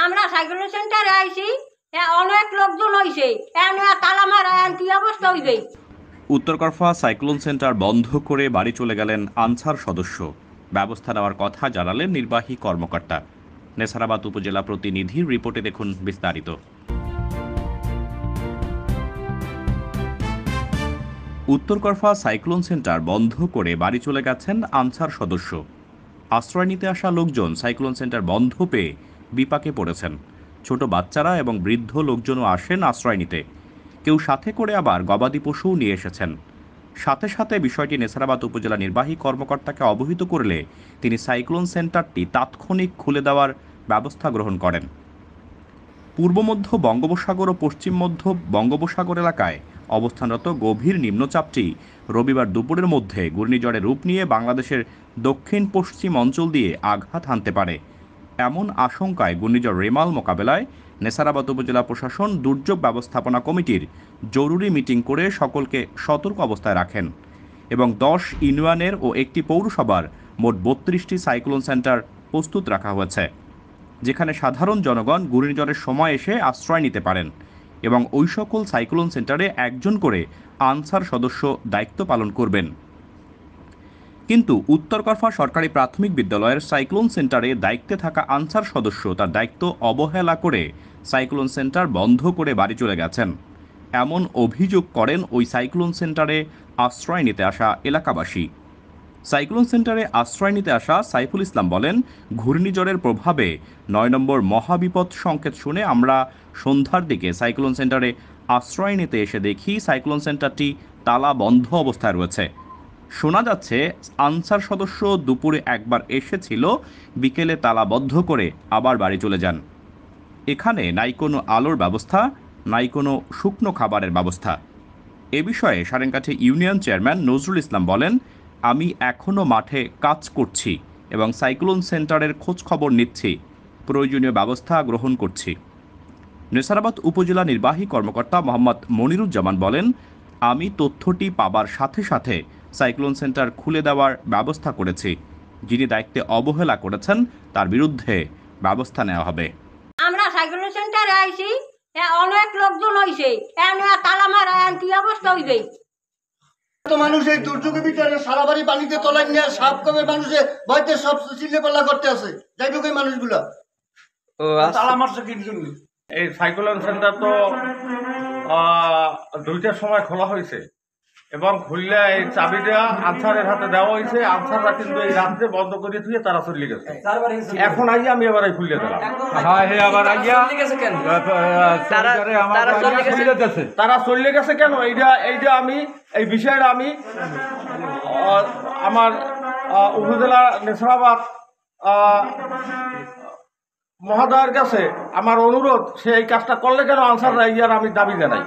আমরা সাইকেল সেন্টারে আইছি, অনেক লোকজন হইছে, তালা মারা কি অবস্থা হইবে। উত্তরকরফা সাইক্লোন সেন্টার বন্ধ করে বাড়ি চলে গেলেন আনসার সদস্য। ব্যবস্থা নেওয়ার কথা জানালেন নির্বাহী কর্মকর্তা। নেসারাবাদ উপজেলা প্রতিনিধির রিপোর্টে দেখুন বিস্তারিত। উত্তরকরফা সাইক্লোন সেন্টার বন্ধ করে বাড়ি চলে গেছেন আনসার সদস্য। আশ্রয় নিতে আসা লোকজন সাইক্লোন সেন্টার বন্ধ পেয়ে বিপাকে পড়েছেন। ছোট বাচ্চারা এবং বৃদ্ধ লোকজনও আসেন আশ্রয় নিতে। কেউ সাথে করে আবার গবাদি পশুও নিয়ে এসেছেন। সাথে সাথে বিষয়টি নেসারাবাদ উপজেলা নির্বাহী কর্মকর্তাকে অবহিত করলে তিনি সাইক্লোন সেন্টারটি তাৎক্ষণিক খুলে দেওয়ার ব্যবস্থা গ্রহণ করেন। পূর্ব মধ্য বঙ্গোপসাগর ও পশ্চিম মধ্য বঙ্গোপসাগর এলাকায় অবস্থানরত গভীর নিম্নচাপটি রবিবার দুপুরের মধ্যে ঘূর্ণিঝড়ের রূপ নিয়ে বাংলাদেশের দক্ষিণ পশ্চিম অঞ্চল দিয়ে আঘাত হানতে পারে। এমন আশঙ্কায় ঘূর্ণিঝড় রেমাল মোকাবেলায় নেসারাবাদ উপজেলা প্রশাসন দুর্যোগ ব্যবস্থাপনা কমিটির জরুরি মিটিং করে সকলকে সতর্ক অবস্থায় রাখেন এবং 10 ইউনিয়নের ও একটি পৌরসভার মোট 32টি সাইক্লোন সেন্টার প্রস্তুত রাখা হয়েছে, যেখানে সাধারণ জনগণ ঘূর্ণিঝড়ের সময় এসে আশ্রয় নিতে পারেন এবং ওই সকল সাইক্লোন সেন্টারে একজন করে আনসার সদস্য দায়িত্ব পালন করবেন। কিন্তু উত্তরকরফা সরকারি প্রাথমিক বিদ্যালয়ের সাইক্লোন সেন্টারে দায়িত্বে থাকা আনসার সদস্য তার দায়িত্ব অবহেলা করে সাইক্লোন সেন্টার বন্ধ করে বাড়ি চলে গেছেন। এমন অভিযোগ করেন ওই সাইক্লোন সেন্টারে আশ্রয় নিতে আসা এলাকাবাসী। সাইক্লোন সেন্টারে আশ্রয় নিতে আসা সাইফুল ইসলাম বলেন, ঘূর্ণিঝড়ের প্রভাবে 9 নম্বর মহাবিপদ সংকেত শুনে আমরা সন্ধ্যার দিকে সাইক্লোন সেন্টারে আশ্রয় নিতে এসে দেখি সাইক্লোন সেন্টারটি তালা বন্ধ অবস্থায় রয়েছে। শোনা যাচ্ছে আনসার সদস্য দুপুরে একবার এসেছিল, বিকেলে তালা বদ্ধ করে আবার বাড়ি চলে যান। এখানে নাই কোনো আলোর ব্যবস্থা, নাই কোনো শুকনো খাবারের ব্যবস্থা। এ বিষয়ে সারেঙ্গাটি ইউনিয়ন চেয়ারম্যান নজরুল ইসলাম বলেন, আমি এখনও মাঠে কাজ করছি এবং সাইক্লোন সেন্টারের খোঁজ খবর নিচ্ছি, প্রয়োজনীয় ব্যবস্থা গ্রহণ করছি। নেসারাবাদ উপজেলা নির্বাহী কর্মকর্তা মোহাম্মদ মনিরুজ্জামান বলেন, আমি তথ্যটি পাবার সাথে সাথে সাইক্লোন সেন্টার খুলে দেওয়ার ব্যবস্থা করেছি। যিনি দায়িত্বে অবহেলা করেছেন তার বিরুদ্ধে ব্যবস্থা নেওয়া হবে। আমরা সাইকেল সেন্টারে আইছি, অনেক লোকজন হইছে, তালা মারা কি অবস্থা হইবে। তো মানুষ এই দুর্যোগের ভিতরে সারা বাড়ি পানিতে তলায় নিয়ে সাপ কবে মানুষে ভয়তে সব চিল্লেপাল্লা করতে আছে, যাই হোক এই মানুষগুলো তালা মারছে কিন্তু। এই সাইক্লোন সেন্টার তো 2টার সময় খোলা হয়েছে এবং খুললে এই চাবিটা আনসারের হাতে দেওয়া হয়েছে। আনসাররা কিন্তু এই রাত্রে বন্ধ করে দিয়ে তারা চলে গেছে। এখন আগে আমি এবার খুলে দিলাম। তারা চলে গেছে কেন এইটা আমি এই বিষয়টা আমি আমার উপজেলা নেসারাবাদ মহোদয়ের কাছে আমার অনুরোধ, সে এই কাজটা করলে কেন আনসাররা ইয়ার আমি দাবি জানাই।